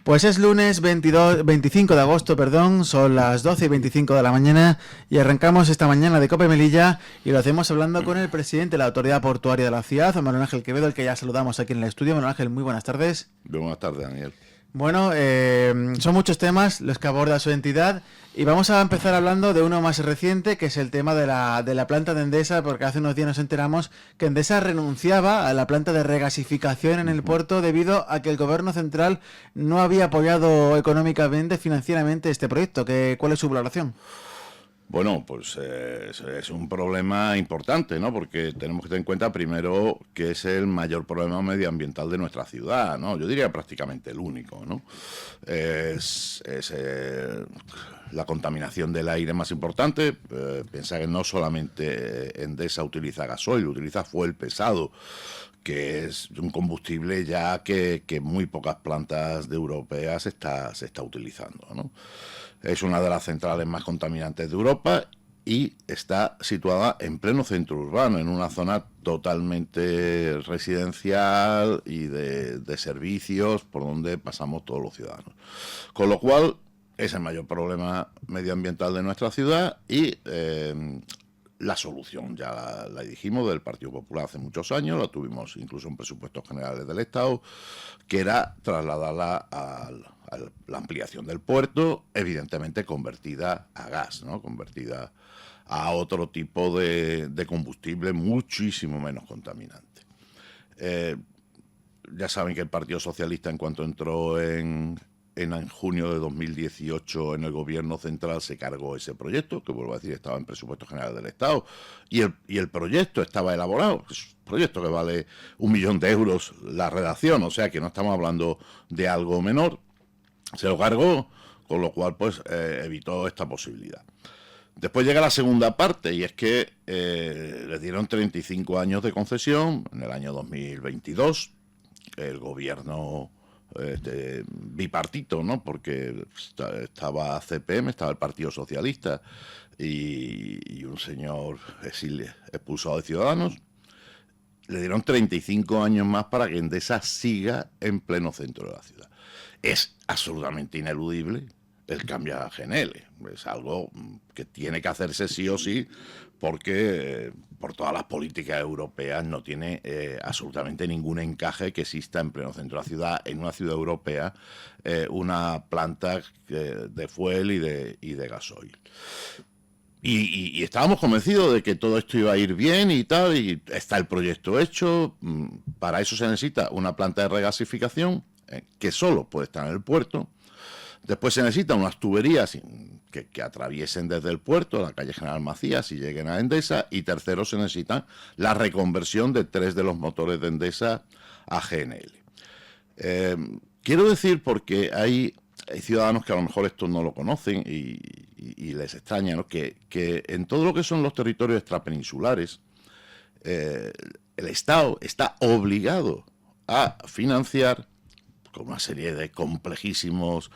Pues es lunes 25 de agosto, perdón, son las 12:25 de la mañana y arrancamos esta mañana de Cope Melilla y lo hacemos hablando con el presidente de la Autoridad Portuaria de la ciudad, Manuel Ángel Quevedo, el que ya saludamos aquí en el estudio. Manuel Ángel, muy buenas tardes. Buenas tardes, Daniel. Bueno, son muchos temas los que aborda su entidad y vamos a empezar hablando de uno más reciente, que es el tema de la planta de Endesa, porque hace unos días nos enteramos que Endesa renunciaba a la planta de regasificación en el puerto debido a que el gobierno central no había apoyado económicamente, financieramente este proyecto. ¿Cuál es su valoración? Bueno, pues es un problema importante, ¿no? Porque tenemos que tener en cuenta primero que es el mayor problema medioambiental de nuestra ciudad, ¿no? Yo diría prácticamente el único, ¿no? Es la contaminación del aire más importante. Piensa que no solamente Endesa utiliza gasoil, utiliza fuel pesado, que es un combustible ya que muy pocas plantas de europeas se está utilizando, ¿no? Es una de las centrales más contaminantes de Europa y está situada en pleno centro urbano, en una zona totalmente residencial y de servicios por donde pasamos todos los ciudadanos. Con lo cual, es el mayor problema medioambiental de nuestra ciudad y la solución, ya la dijimos, del Partido Popular hace muchos años, la tuvimos incluso en presupuestos generales del Estado, que era trasladarla a la ampliación del puerto, evidentemente convertida a gas, ¿no? Convertida a otro tipo de combustible muchísimo menos contaminante. Ya saben que el Partido Socialista, en cuanto entró en junio de 2018 en el gobierno central, se cargó ese proyecto, que vuelvo a decir, estaba en presupuesto general del Estado, y el proyecto estaba elaborado, es un proyecto que vale 1 millón de euros la redacción, o sea que no estamos hablando de algo menor. Se lo cargó, con lo cual pues evitó esta posibilidad. Después llega la segunda parte, y es que les dieron 35 años de concesión en el año 2022. El gobierno bipartito, ¿no? Porque estaba CPM, estaba el Partido Socialista y un señor expulsado de Ciudadanos. Le dieron 35 años más para que Endesa siga en pleno centro de la ciudad. Es absolutamente ineludible el cambio a GNL. Es algo que tiene que hacerse sí o sí, porque por todas las políticas europeas no tiene absolutamente ningún encaje que exista en pleno centro de la ciudad, en una ciudad europea, una planta de fuel y de gasoil. Y estábamos convencidos de que todo esto iba a ir bien y tal, y está el proyecto hecho. Para eso se necesita una planta de regasificación que solo puede estar en el puerto. Después se necesitan unas tuberías que atraviesen desde el puerto, la calle General Macías, y lleguen a Endesa. Y tercero, se necesita la reconversión de 3 de los motores de Endesa a GNL. Quiero decir, porque hay ciudadanos que a lo mejor esto no lo conocen y les extraña, ¿no? que en todo lo que son los territorios extrapeninsulares, el Estado está obligado a financiar con una serie de complejísimos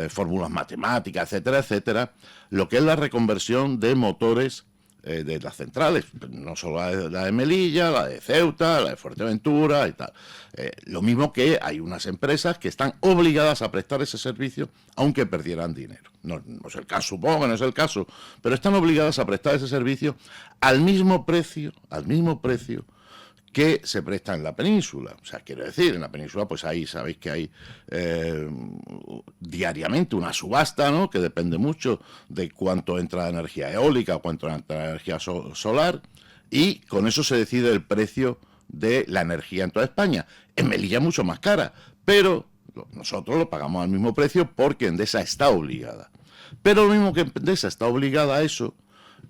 fórmulas matemáticas, etcétera, etcétera, lo que es la reconversión de motores de las centrales, no solo la de Melilla, la de Ceuta, la de Fuerteventura y tal. Lo mismo que hay unas empresas que están obligadas a prestar ese servicio aunque perdieran dinero. No es el caso, supongo que no es el caso, pero están obligadas a prestar ese servicio al mismo precio que se presta en la península. O sea, quiero decir, en la península, pues ahí sabéis que hay diariamente una subasta, ¿no? Que depende mucho de cuánto entra de energía eólica o cuánto entra de energía solar, y con eso se decide el precio de la energía en toda España. En Melilla es mucho más cara, pero nosotros lo pagamos al mismo precio porque Endesa está obligada. Pero lo mismo que Endesa está obligada a eso,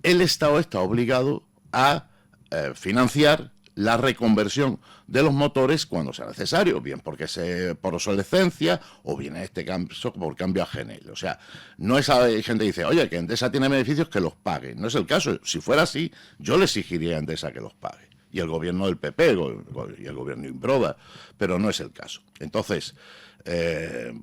el Estado está obligado a financiar la reconversión de los motores cuando sea necesario, bien porque por obsolescencia o bien en este caso por cambio a GNL. O sea, no es, hay gente que dice, oye, que Endesa tiene beneficios, que los pague. No es el caso. Si fuera así, yo le exigiría a Endesa que los pague. Y el gobierno del PP y el gobierno Imbroda, pero no es el caso. Entonces,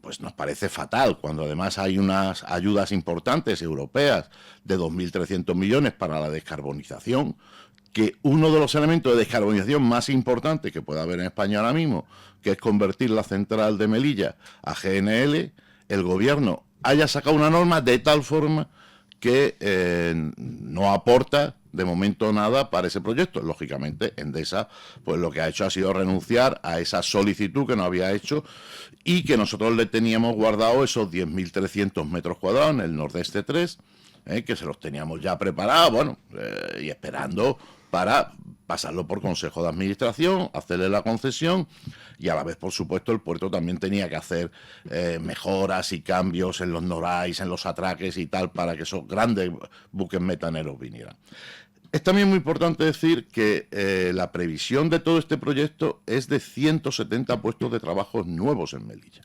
pues nos parece fatal cuando además hay unas ayudas importantes europeas de 2.300 millones para la descarbonización, que uno de los elementos de descarbonización más importantes que puede haber en España ahora mismo, que es convertir la central de Melilla a GNL, el gobierno haya sacado una norma de tal forma que no aporta de momento nada para ese proyecto. Lógicamente, Endesa pues lo que ha hecho ha sido renunciar a esa solicitud que no había hecho y que nosotros le teníamos guardado esos 10.300 metros cuadrados en el Nordeste 3, que se los teníamos ya preparados, bueno, y esperando para pasarlo por Consejo de Administración, hacerle la concesión y a la vez, por supuesto, el puerto también tenía que hacer mejoras y cambios en los norais, en los atraques y tal, para que esos grandes buques metaneros vinieran. Es también muy importante decir que la previsión de todo este proyecto es de 170 puestos de trabajo nuevos en Melilla,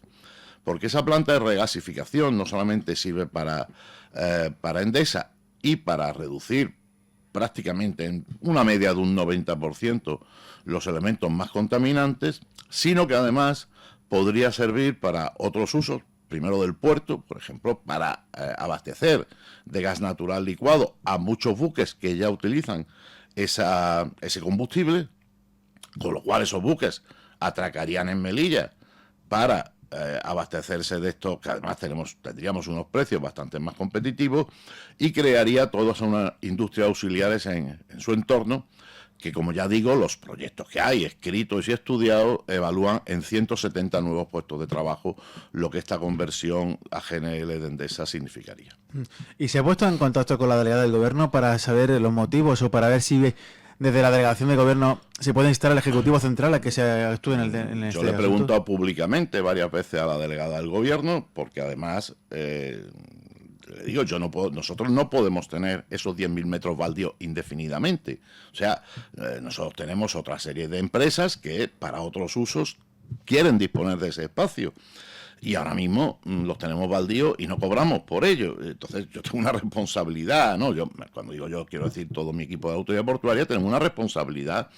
porque esa planta de regasificación no solamente sirve para Endesa y para reducir prácticamente en una media de un 90% los elementos más contaminantes, sino que además podría servir para otros usos, primero del puerto, por ejemplo, para abastecer de gas natural licuado a muchos buques que ya utilizan ese combustible, con lo cual esos buques atracarían en Melilla para abastecerse de esto, que además tendríamos unos precios bastante más competitivos y crearía todas unas industrias auxiliares en su entorno, que como ya digo, los proyectos que hay escritos y estudiados evalúan en 170 nuevos puestos de trabajo lo que esta conversión a GNL de Endesa significaría. ¿Y se ha puesto en contacto con la delegada del Gobierno para saber los motivos o para ver si desde la delegación de Gobierno se puede instar al Ejecutivo Central a que se actúe en este Yo le he preguntado públicamente varias veces a la delegada del Gobierno, porque además, le digo, nosotros no podemos tener esos 10.000 metros baldíos indefinidamente. O sea, nosotros tenemos otra serie de empresas que para otros usos quieren disponer de ese espacio. Y ahora mismo los tenemos baldíos y no cobramos por ello. Entonces yo tengo una responsabilidad, ¿no? Cuando digo yo, quiero decir todo mi equipo de autoridad portuaria, tenemos una responsabilidad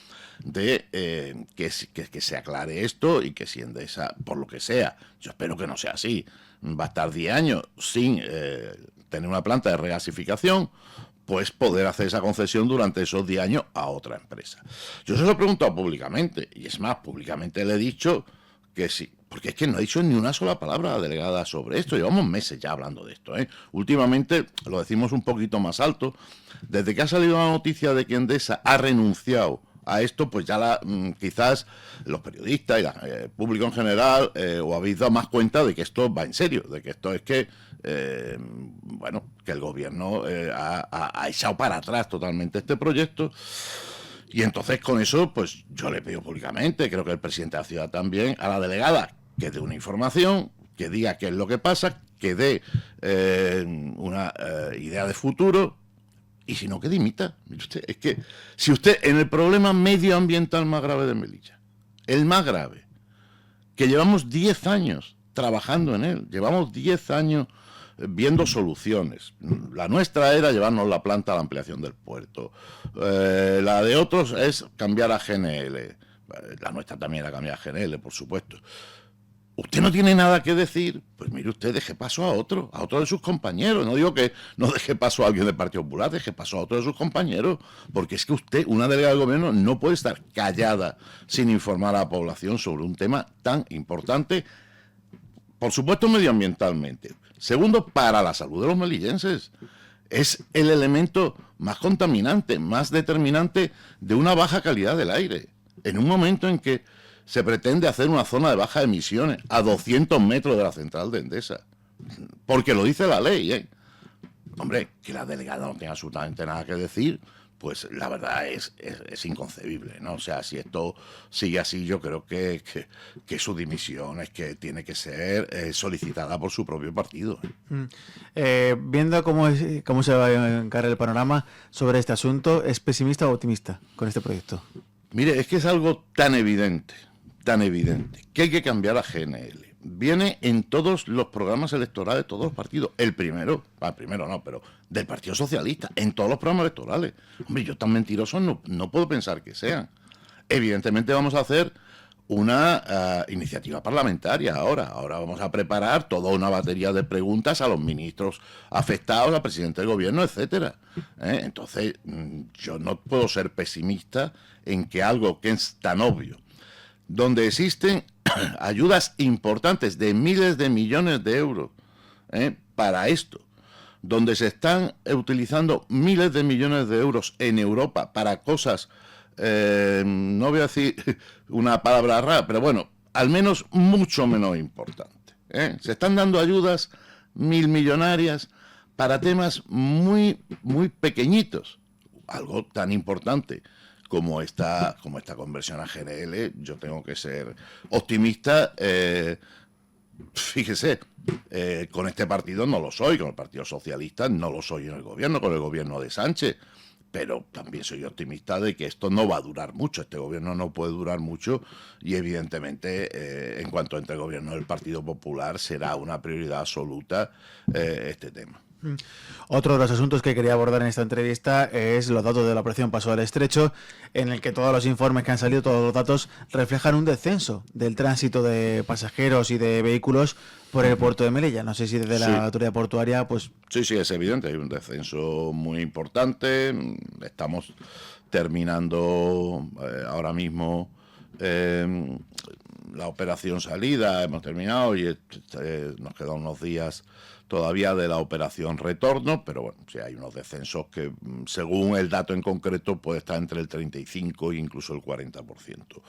de que se aclare esto y que si Endesa, por lo que sea, yo espero que no sea así, va a estar 10 años sin tener una planta de regasificación, pues poder hacer esa concesión durante esos 10 años a otra empresa. Yo se lo he preguntado públicamente, y es más, públicamente le he dicho que sí, porque es que no ha dicho ni una sola palabra la delegada sobre esto. Llevamos meses ya hablando de esto, ¿eh? Últimamente lo decimos un poquito más alto. Desde que ha salido la noticia de que Endesa ha renunciado a esto, pues ya quizás los periodistas y el público en general os habéis dado más cuenta de que esto va en serio, de que esto es que, que el gobierno ha echado para atrás totalmente este proyecto. Y entonces con eso, pues yo le pido públicamente, creo que el presidente de la ciudad también, a la delegada que dé una información, que diga qué es lo que pasa, que dé una idea de futuro, y si no, que dimita. Mire usted, es que si usted en el problema medioambiental más grave de Melilla, el más grave, que llevamos 10 años trabajando en él, llevamos 10 años viendo soluciones. La nuestra era llevarnos la planta a la ampliación del puerto. La de otros es cambiar a GNL. La nuestra también era cambiar a GNL, por supuesto. Usted no tiene nada que decir, pues mire usted, deje paso a otro de sus compañeros. No digo que no deje paso a alguien del Partido Popular, deje paso a otro de sus compañeros, porque es que usted, una delegada del gobierno, no puede estar callada sin informar a la población sobre un tema tan importante, por supuesto medioambientalmente. Segundo, para la salud de los melillenses. Es el elemento más contaminante, más determinante de una baja calidad del aire. En un momento en que se pretende hacer una zona de bajas emisiones a 200 metros de la central de Endesa. Porque lo dice la ley, ¿eh? Hombre, que la delegada no tenga absolutamente nada que decir, pues la verdad es inconcebible, ¿no? O sea, si esto sigue así, yo creo que su dimisión es que tiene que ser solicitada por su propio partido. Viendo cómo se va a encarar el panorama sobre este asunto, ¿es pesimista o optimista con este proyecto? Mire, es que es algo tan evidente, que hay que cambiar a GNL. Viene en todos los programas electorales de todos los partidos. El primero no, pero del Partido Socialista, en todos los programas electorales. Hombre, yo tan mentiroso no puedo pensar que sean. Evidentemente vamos a hacer una iniciativa parlamentaria ahora. Ahora vamos a preparar toda una batería de preguntas a los ministros afectados, al presidente del gobierno, etcétera. Entonces, yo no puedo ser pesimista en que algo que es tan obvio, donde existen ayudas importantes de miles de millones de euros para esto, donde se están utilizando miles de millones de euros en Europa para cosas, no voy a decir una palabra rara, pero bueno, al menos mucho menos importante. Se están dando ayudas millonarias para temas muy, muy pequeñitos. Algo tan importante como esta conversión a GNL, yo tengo que ser optimista. Fíjese, con este partido no lo soy, con el Partido Socialista no lo soy en el gobierno, con el gobierno de Sánchez, pero también soy optimista de que esto no va a durar mucho, este gobierno no puede durar mucho y evidentemente en cuanto entre el gobierno del Partido Popular será una prioridad absoluta este tema. Otro de los asuntos que quería abordar en esta entrevista es los datos de la operación Paso del Estrecho, en el que todos los informes que han salido, todos los datos reflejan un descenso del tránsito de pasajeros y de vehículos por el puerto de Melilla. No sé si desde la autoridad portuaria, pues... Sí, es evidente, hay un descenso muy importante. Estamos terminando ahora mismo la operación salida, hemos terminado y nos quedan unos días todavía de la operación retorno, pero bueno, sí hay unos descensos que, según el dato en concreto, puede estar entre el 35 e incluso el 40%.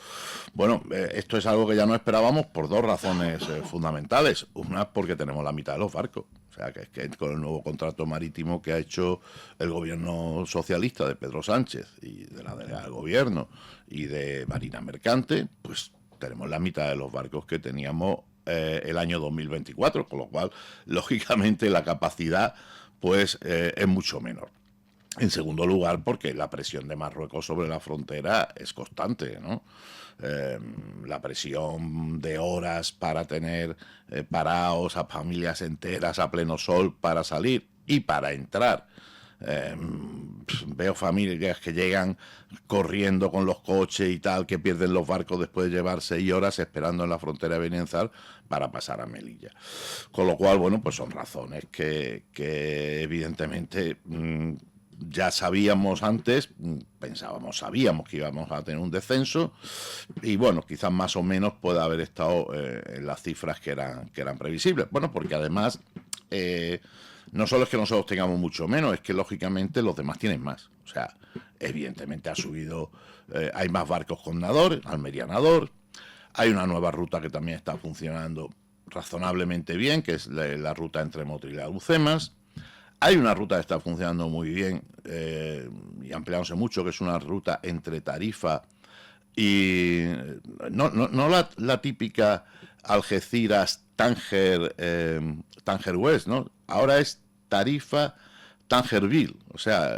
Bueno, esto es algo que ya no esperábamos por dos razones fundamentales. Una, porque tenemos la mitad de los barcos. O sea, que es que con el nuevo contrato marítimo que ha hecho el gobierno socialista de Pedro Sánchez y de la delegada del gobierno y de Marina Mercante, pues tenemos la mitad de los barcos que teníamos el año 2024, con lo cual, lógicamente, la capacidad pues es mucho menor. En segundo lugar, porque la presión de Marruecos sobre la frontera es constante, ¿no? La presión de horas para tener parados a familias enteras a pleno sol para salir y para entrar. Veo familias que llegan corriendo con los coches y tal, que pierden los barcos después de llevar 6 horas esperando en la frontera de Benienzal para pasar a Melilla. Con lo cual, bueno, pues son razones que evidentemente ya sabíamos antes, sabíamos que íbamos a tener un descenso y bueno, quizás más o menos puede haber estado en las cifras que eran previsibles. Bueno, porque además... no solo es que nosotros tengamos mucho menos, es que lógicamente los demás tienen más. O sea, evidentemente ha subido, hay más barcos con Nador, Almería Nador, hay una nueva ruta que también está funcionando razonablemente bien, que es la ruta entre Motril y Alhucemas. Hay una ruta que está funcionando muy bien y ampliándose mucho, que es una ruta entre Tarifa y... no la típica Algeciras-Tánger West, ¿no? Ahora es Tarifa-Tangerville, o sea,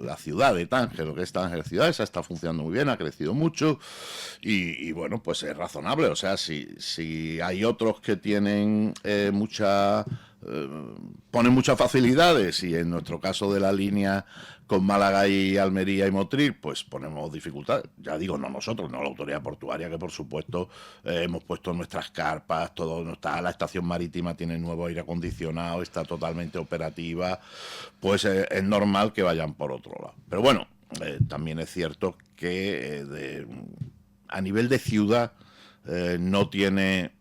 la ciudad de Tánger, lo que es Tánger ciudad, esa está funcionando muy bien, ha crecido mucho y bueno, pues es razonable. O sea, si hay otros que tienen ponen muchas facilidades y en nuestro caso de la línea con Málaga y Almería y Motril, pues ponemos dificultades. Ya digo, no nosotros, no la autoridad portuaria, que por supuesto hemos puesto nuestras carpas, todo no está, la estación marítima tiene nuevo aire acondicionado, está totalmente operativa, pues es normal que vayan por otro lado. Pero bueno, también es cierto que a nivel de ciudad no tiene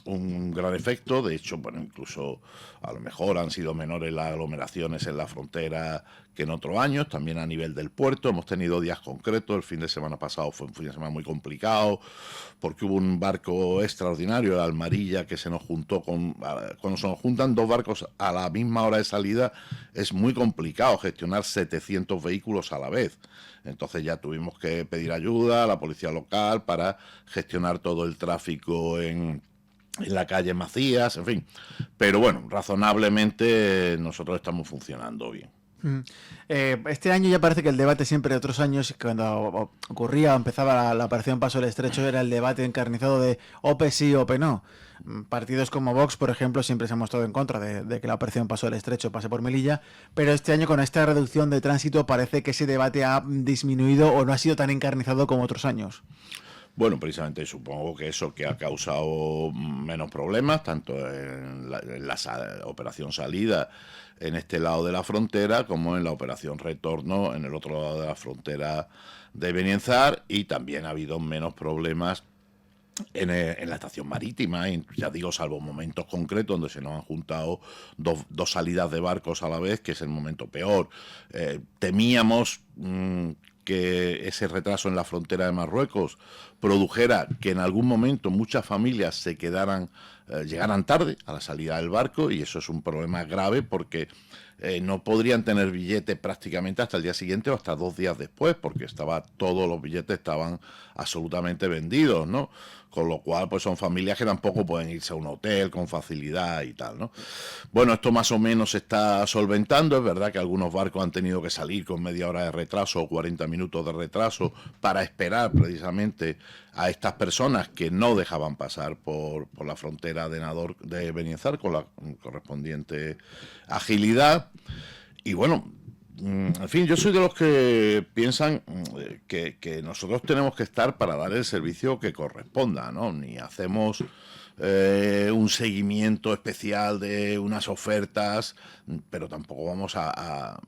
un gran efecto. De hecho, bueno, incluso a lo mejor han sido menores las aglomeraciones en la frontera que en otros años. También a nivel del puerto hemos tenido días concretos. El fin de semana pasado fue un fin de semana muy complicado porque hubo un barco extraordinario, el Almarilla, que se nos juntó cuando se nos juntan dos barcos a la misma hora de salida es muy complicado gestionar 700 vehículos a la vez. Entonces ya tuvimos que pedir ayuda a la policía local para gestionar todo el tráfico en la calle Macías, en fin. Pero bueno, razonablemente nosotros estamos funcionando bien. Este año ya parece que el debate siempre de otros años, cuando ocurría o empezaba la operación Paso del Estrecho, era el debate encarnizado de OPE sí, OPE no. Partidos como Vox, por ejemplo, siempre se han mostrado en contra de que la operación Paso del Estrecho pase por Melilla, pero este año con esta reducción de tránsito parece que ese debate ha disminuido o no ha sido tan encarnizado como otros años. Bueno, precisamente supongo que eso que ha causado menos problemas, tanto en operación salida en este lado de la frontera como en la operación retorno en el otro lado de la frontera de Benienzar, y también ha habido menos problemas en la estación marítima, y ya digo, salvo momentos concretos donde se nos han juntado dos salidas de barcos a la vez, que es el momento peor. Temíamos que ese retraso en la frontera de Marruecos produjera que en algún momento muchas familias se quedaran, llegaran tarde a la salida del barco, y eso es un problema grave porque no podrían tener billete prácticamente hasta el día siguiente o hasta 2 días después, porque todos los billetes estaban absolutamente vendidos, ¿no? Con lo cual, pues son familias que tampoco pueden irse a un hotel con facilidad y tal, ¿no? Bueno, esto más o menos se está solventando. Es verdad que algunos barcos han tenido que salir con media hora de retraso o 40 minutos de retraso para esperar precisamente a estas personas que no dejaban pasar por la frontera de Benienzar con la correspondiente agilidad. Y bueno, en fin, yo soy de los que piensan que nosotros tenemos que estar para dar el servicio que corresponda, ¿no? Ni hacemos un seguimiento especial de unas ofertas, pero tampoco vamos a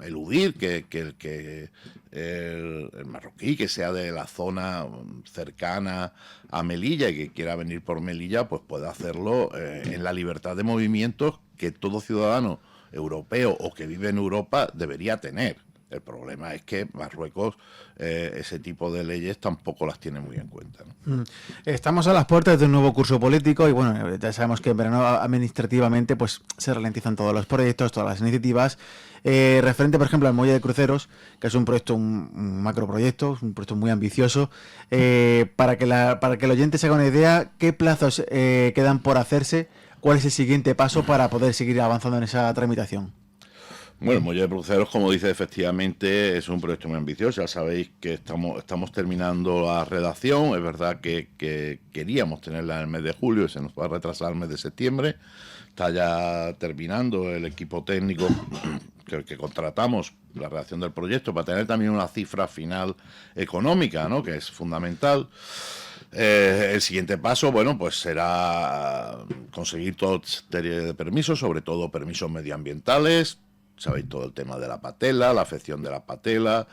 eludir que el marroquí que sea de la zona cercana a Melilla y que quiera venir por Melilla, pues pueda hacerlo en la libertad de movimientos que todo ciudadano europeo o que vive en Europa debería tener. El problema es que Marruecos ese tipo de leyes tampoco las tiene muy en cuenta, ¿no? Estamos a las puertas de un nuevo curso político y bueno, ya sabemos que en verano administrativamente pues se ralentizan todos los proyectos, todas las iniciativas. Referente, por ejemplo, al muelle de cruceros, que es un proyecto, un macroproyecto, un proyecto muy ambicioso. Para que el oyente se haga una idea, ¿qué plazos quedan por hacerse? ¿Cuál es el siguiente paso para poder seguir avanzando en esa tramitación? Bueno, el muelle de cruceros, como dice, efectivamente es un proyecto muy ambicioso. Ya sabéis que estamos terminando la redacción. Es verdad que queríamos tenerla en el mes de julio y se nos va a retrasar el mes de septiembre. Está ya terminando el equipo técnico que contratamos, la redacción del proyecto, para tener también una cifra final económica, ¿no?, que es fundamental. El siguiente paso, bueno, pues será conseguir toda serie de permisos, sobre todo permisos medioambientales. Sabéis todo el tema de la patela, la afección de la patela.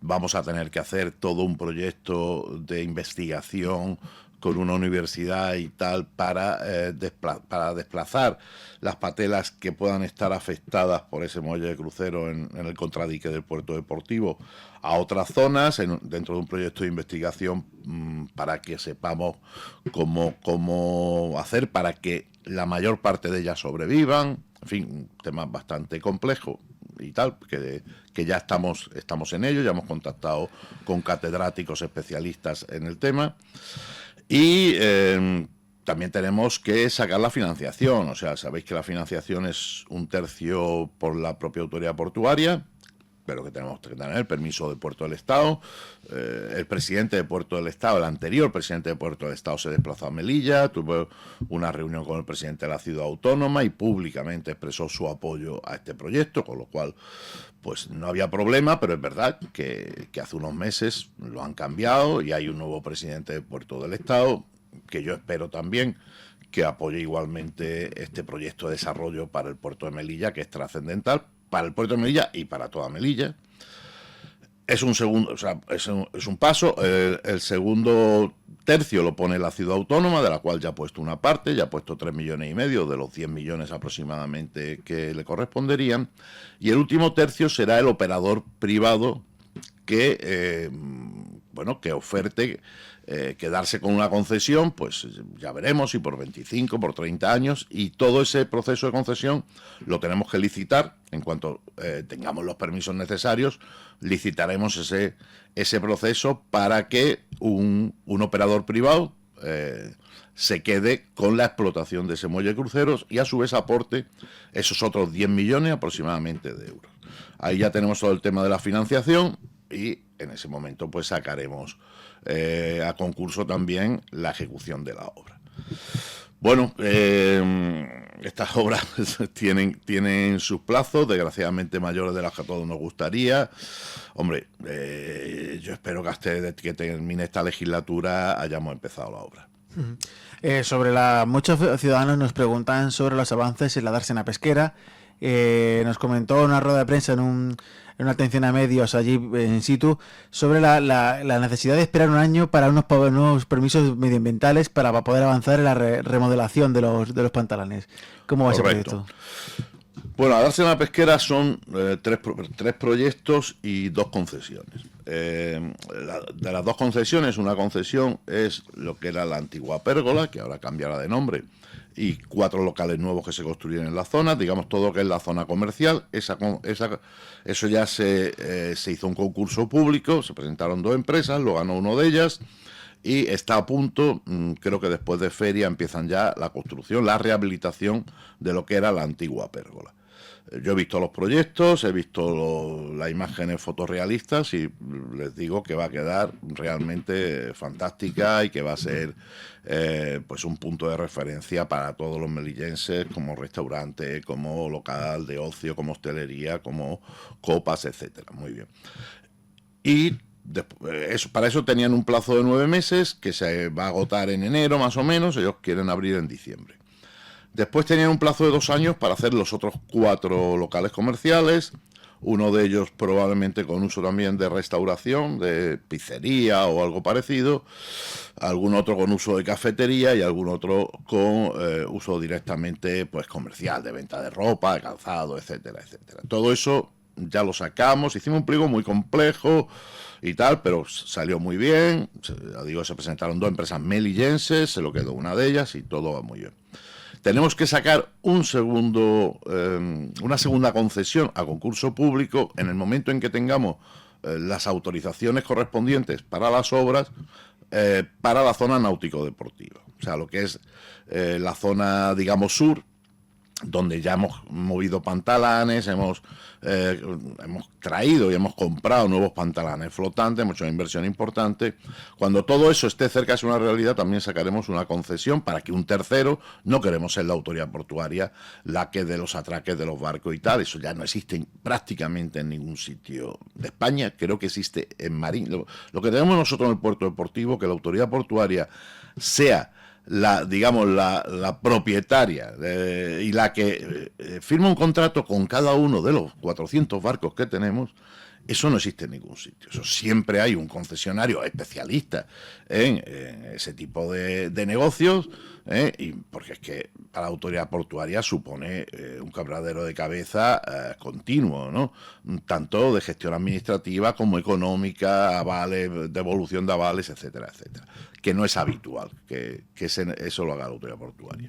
Vamos a tener que hacer todo un proyecto de investigación con una universidad y tal para desplazar las patelas que puedan estar afectadas por ese muelle de crucero en el contradique del puerto deportivo a otras zonas dentro de un proyecto de investigación para que sepamos cómo hacer para que la mayor parte de ellas sobrevivan. En fin, un tema bastante complejo y tal, que ya estamos en ello, ya hemos contactado con catedráticos especialistas en el tema. Y también tenemos que sacar la financiación. O sea, sabéis que la financiación es 1/3 por la propia autoridad portuaria, pero que tenemos que tener el permiso de Puerto del Estado. El presidente de Puerto del Estado, el anterior presidente de Puerto del Estado, se desplazó a Melilla, tuvo una reunión con el presidente de la ciudad autónoma y públicamente expresó su apoyo a este proyecto, con lo cual pues no había problema, pero es verdad que hace unos meses lo han cambiado y hay un nuevo presidente de Puerto del Estado, que yo espero también que apoye igualmente este proyecto de desarrollo para el puerto de Melilla, que es trascendental para el puerto de Melilla y para toda Melilla. Es un segundo, o sea, es un paso. El segundo tercio lo pone la ciudad autónoma, de la cual ya ha puesto una parte, ya ha puesto 3,5 millones de los 10 millones aproximadamente que le corresponderían. Y el último tercio será el operador privado que, que oferte quedarse con una concesión, pues ya veremos si por 25, por 30 años, y todo ese proceso de concesión lo tenemos que licitar. En cuanto tengamos los permisos necesarios, licitaremos ese proceso para que un operador privado se quede con la explotación de ese muelle de cruceros y a su vez aporte esos otros 10 millones aproximadamente de euros. Ahí ya tenemos todo el tema de la financiación y en ese momento pues sacaremos a concurso también la ejecución de la obra. Bueno, estas obras tienen sus plazos, desgraciadamente mayores de los que a todos nos gustaría. Hombre, yo espero que hasta que termine esta legislatura hayamos empezado la obra. Muchos ciudadanos nos preguntan sobre los avances en la dársena pesquera. Nos comentó en una rueda de prensa en una atención a medios allí in situ sobre la necesidad de esperar un año para unos permisos medioambientales para poder avanzar en la remodelación de los pantalanes. ¿Cómo va ese proyecto? Bueno, la dársena pesquera son tres proyectos y 2 concesiones. De las 2 concesiones, una concesión es lo que era la antigua pérgola, que ahora cambiará de nombre, y 4 locales nuevos que se construyen en la zona, digamos todo lo que es la zona comercial. Eso ya se hizo un concurso público, se presentaron 2 empresas, lo ganó una de ellas y está a punto. Creo que después de feria empiezan ya la construcción, la rehabilitación de lo que era la antigua pérgola. Yo he visto los proyectos, he visto las imágenes fotorrealistas y les digo que va a quedar realmente fantástica y que va a ser pues un punto de referencia para todos los melillenses, como restaurante, como local de ocio, como hostelería, como copas, etcétera. Muy bien. Y para eso tenían un plazo de 9 meses que se va a agotar en enero más o menos. Ellos quieren abrir en diciembre. Después tenían un plazo de 2 años para hacer los otros 4 locales comerciales, uno de ellos probablemente con uso también de restauración, de pizzería o algo parecido, algún otro con uso de cafetería y algún otro con uso directamente pues comercial, de venta de ropa, de calzado, etcétera, etcétera. Todo eso ya lo sacamos, hicimos un pliego muy complejo y tal, pero salió muy bien. Se presentaron 2 empresas melillenses, se lo quedó una de ellas y todo va muy bien. Tenemos que sacar una segunda concesión a concurso público en el momento en que tengamos las autorizaciones correspondientes para las obras para la zona náutico-deportiva. O sea, lo que es la zona, digamos, sur, donde ya hemos movido pantalanes, hemos traído y hemos comprado nuevos pantalanes flotantes, hemos hecho una inversión importante. Cuando todo eso esté cerca de una realidad, también sacaremos una concesión para que un tercero, no queremos ser la autoridad portuaria, la que de los atraques de los barcos y tal, eso ya no existe prácticamente en ningún sitio de España, creo que existe en Marín. Lo que tenemos nosotros en el puerto deportivo, que la autoridad portuaria sea la propietaria y la que firma un contrato con cada uno de los 400 barcos que tenemos, eso no existe en ningún sitio. Eso siempre hay un concesionario especialista en ese tipo de negocios, y porque es que para la autoridad portuaria supone un quebradero de cabeza continuo, ¿no? Tanto de gestión administrativa como económica, avales, devolución de avales, etcétera, etcétera. Que no es habitual que eso lo haga la autoridad portuaria.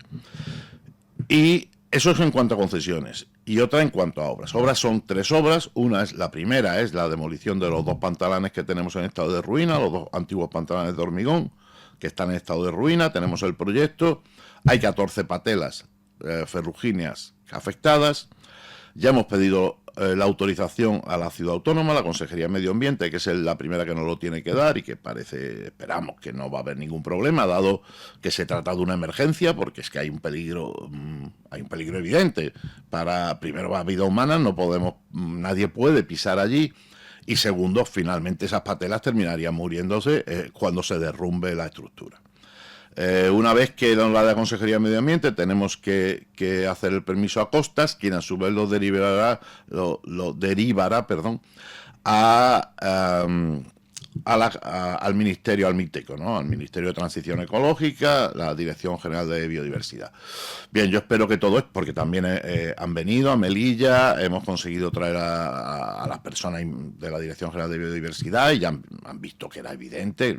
Y eso es en cuanto a concesiones. Y otra en cuanto a obras. Obras son 3 obras. La primera es la demolición de los 2 pantalanes que tenemos en estado de ruina, los 2 antiguos pantalanes de hormigón que están en estado de ruina. Tenemos el proyecto. Hay 14 patelas ferrugíneas afectadas. Ya hemos pedido la autorización a la Ciudad Autónoma, la Consejería de Medio Ambiente, que es la primera que nos lo tiene que dar y que esperamos que no va a haber ningún problema, dado que se trata de una emergencia, porque es que hay un peligro evidente. Primero, la vida humana, nadie puede pisar allí. Y segundo, finalmente esas patelas terminarían muriéndose cuando se derrumbe la estructura. Una vez que la Consejería de Medio Ambiente tenemos que hacer el permiso a costas, quien a su vez lo derivará al Ministerio, al MITECO, ¿no? Al Ministerio de Transición Ecológica, la Dirección General de Biodiversidad. Bien, yo espero que todo es, porque también han venido a Melilla, hemos conseguido traer a las personas de la Dirección General de Biodiversidad y ya han visto que era evidente,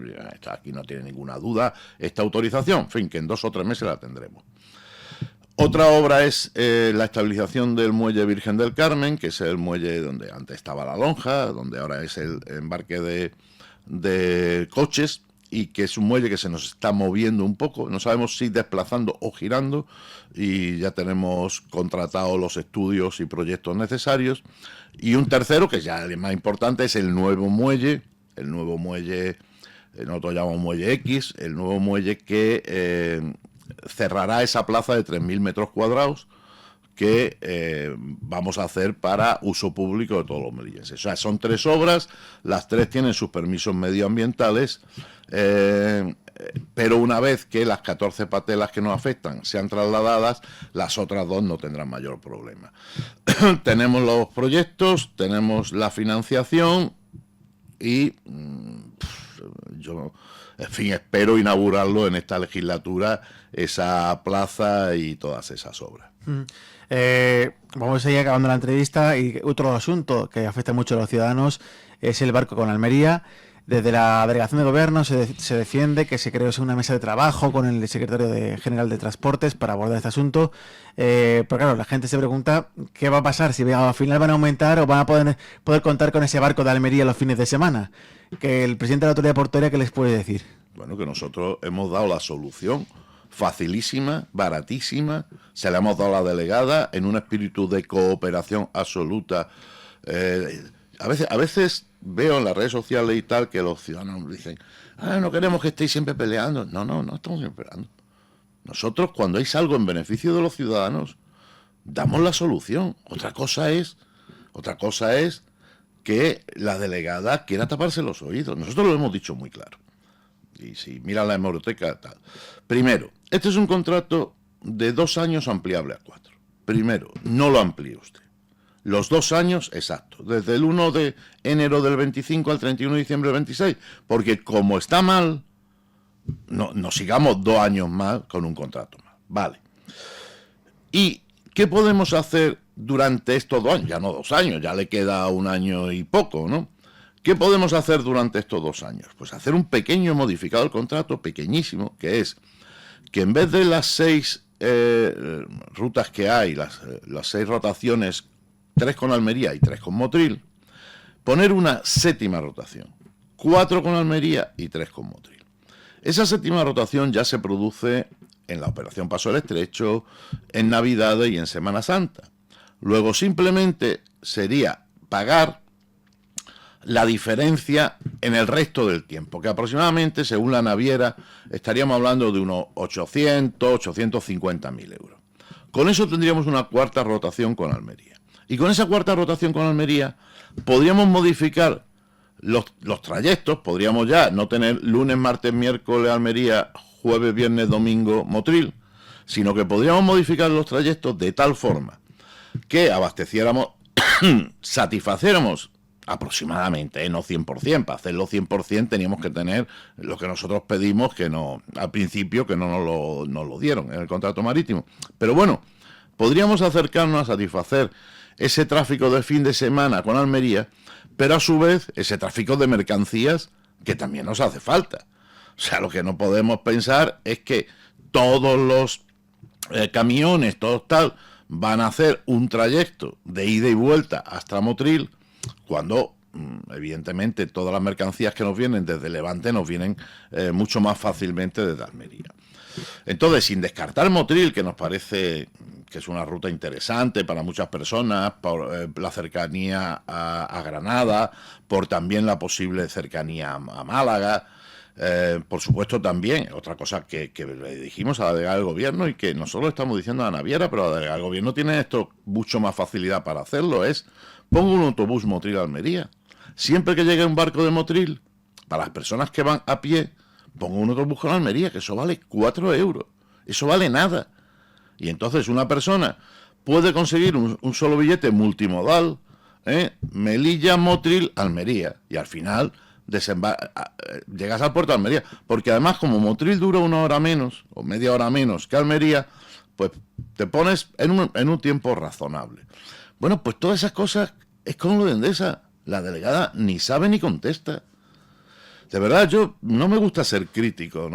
aquí no tiene ninguna duda, esta autorización, en fin, que en 2 o 3 meses la tendremos. Otra obra es la estabilización del muelle Virgen del Carmen, que es el muelle donde antes estaba la lonja, donde ahora es el embarque de coches, y que es un muelle que se nos está moviendo un poco, no sabemos si desplazando o girando, y ya tenemos contratados los estudios y proyectos necesarios. Y un tercero, que ya es más importante, es el nuevo muelle, nosotros llamamos muelle X, el nuevo muelle que cerrará esa plaza de 3.000 metros cuadrados que vamos a hacer para uso público de todos los melillenses. O sea, son 3 obras, las 3 tienen sus permisos medioambientales, pero una vez que las 14 patelas que nos afectan sean trasladadas, las otras 2 no tendrán mayor problema. Tenemos los proyectos, tenemos la financiación y yo, en fin, espero inaugurarlo en esta legislatura, esa plaza y todas esas obras. Vamos a ir acabando la entrevista y otro asunto que afecta mucho a los ciudadanos es el barco con Almería. Desde la Delegación de Gobierno se defiende que se creó una mesa de trabajo con el secretario general de Transportes para abordar este asunto. Pero claro, la gente se pregunta qué va a pasar, si al final van a aumentar o van a poder contar con ese barco de Almería los fines de semana. Que el presidente de la Autoridad Portuaria, ¿qué les puede decir? Bueno, que nosotros hemos dado la solución facilísima, baratísima, se la hemos dado a la delegada en un espíritu de cooperación absoluta. A veces veo en las redes sociales y tal que los ciudadanos dicen, no queremos que estéis siempre peleando. No estamos siempre peleando. Nosotros, cuando hay algo en beneficio de los ciudadanos, damos la solución. Otra cosa es que la delegada quiera taparse los oídos. Nosotros lo hemos dicho muy claro. Y si miran la hemeroteca, tal. Primero, este es un contrato de 2 años ampliable a 4. Primero, no lo amplíe usted. Los 2 años exactos, desde el 1 de enero del 25 al 31 de diciembre del 26, porque como está mal, no sigamos 2 años más con un contrato más. Vale. ¿Y qué podemos hacer durante estos 2 años? Ya no 2 años, ya le queda 1 año y poco, ¿no? ¿Qué podemos hacer durante estos 2 años? Pues hacer un pequeño modificado del contrato, pequeñísimo, que es que en vez de las 6 rutas que hay, las 6 rotaciones, 3 con Almería y 3 con Motril, poner una 7ª rotación, 4 con Almería y 3 con Motril. Esa 7ª rotación ya se produce en la operación Paso del Estrecho, en Navidades y en Semana Santa. Luego simplemente sería pagar la diferencia en el resto del tiempo, que aproximadamente, según la naviera, estaríamos hablando de unos 850.000 euros. Con eso tendríamos una 4ª rotación con Almería. Y con esa 4ª rotación con Almería podríamos modificar los trayectos, podríamos ya no tener lunes, martes, miércoles Almería, jueves, viernes, domingo Motril, sino que podríamos modificar los trayectos de tal forma que abasteciéramos, satisfaciéramos aproximadamente, no 100%, para hacerlo 100% teníamos que tener lo que nosotros pedimos, que no al principio que no nos lo dieron en el contrato marítimo. Pero bueno, podríamos acercarnos a satisfacer ese tráfico de fin de semana con Almería, pero a su vez ese tráfico de mercancías que también nos hace falta. O sea, lo que no podemos pensar es que todos los camiones, todos tal, van a hacer un trayecto de ida y vuelta hasta Motril, cuando evidentemente todas las mercancías que nos vienen desde Levante nos vienen mucho más fácilmente desde Almería. Entonces, sin descartar Motril, que nos parece que es una ruta interesante para muchas personas, por la cercanía a Granada, por también la posible cercanía a Málaga, por supuesto también, otra cosa que le dijimos a la delegada del Gobierno y que nosotros estamos diciendo a la naviera, pero la delegada del Gobierno tiene esto mucho más facilidad para hacerlo, es pongo un autobús Motril a Almería. Siempre que llegue un barco de Motril, para las personas que van a pie, pongo un autobús con Almería, que eso vale 4 euros. Eso vale nada. Y entonces una persona puede conseguir un solo billete multimodal, Melilla, Motril, Almería. Y al final llegas al puerto de Almería. Porque además, como Motril dura 1 hora menos, o media hora menos que Almería, pues te pones en un tiempo razonable. Bueno, pues todas esas cosas es como lo de Endesa. La delegada ni sabe ni contesta. De verdad, yo no me gusta ser crítico,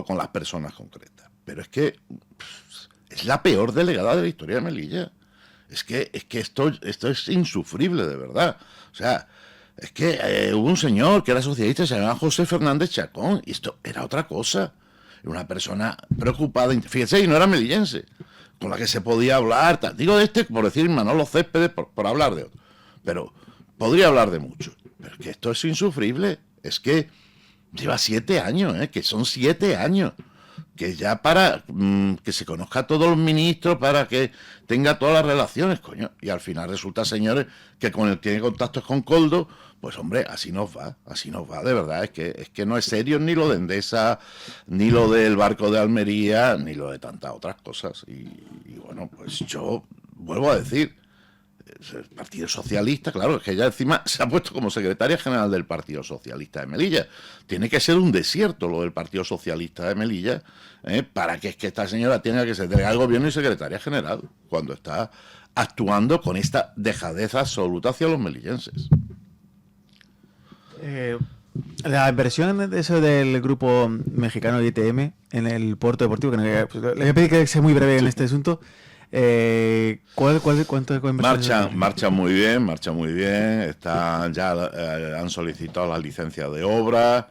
con las personas concretas. Pero es que es la peor delegada de la historia de Melilla. Es que esto es insufrible, de verdad. O sea, es que hubo un señor que era socialista, se llamaba José Fernández Chacón, y esto era otra cosa. Era una persona preocupada, fíjese, y no era melillense, con la que se podía hablar, tal. Digo de este por decir Manolo Céspedes, por hablar de otro. Pero podría hablar de muchos. Pero es que esto es insufrible. Es que lleva 7 años, que son 7 años. que ya para que se conozca a todos los ministros, para que tenga todas las relaciones, coño. Y al final resulta, señores, que con el que tiene contactos con Koldo, pues hombre, así nos va, de verdad. Es que no es serio ni lo de Endesa, ni lo del barco de Almería, ni lo de tantas otras cosas. Y bueno, pues yo vuelvo a decir, el Partido Socialista, claro, es que ella encima se ha puesto como secretaria general del Partido Socialista de Melilla. Tiene que ser un desierto lo del Partido Socialista de Melilla, para que es que esta señora tenga que ser delegada del gobierno y secretaria general, cuando está actuando con esta dejadez absoluta hacia los melillenses. La inversión de eso del grupo mexicano ITM en el puerto deportivo, que le voy a pedir que sea muy breve en este asunto. ¿Cuánto de inversión? Marcha muy bien. Han solicitado las licencias de obra.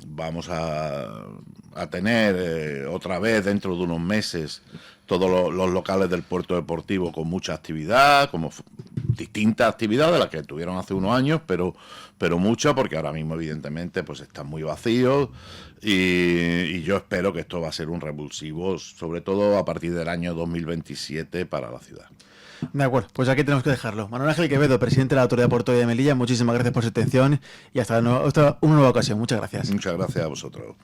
Vamos a tener otra vez dentro de unos meses todos los locales del puerto deportivo con mucha actividad, como distintas actividades de las que tuvieron hace unos años, pero muchas, porque ahora mismo evidentemente pues están muy vacíos, y yo espero que esto va a ser un revulsivo, sobre todo a partir del año 2027 para la ciudad. De acuerdo, pues aquí tenemos que dejarlo. Manuel Ángel Quevedo, presidente de la Autoridad Portuaria de Melilla, muchísimas gracias por su atención y hasta una nueva ocasión. Muchas gracias. Muchas gracias a vosotros.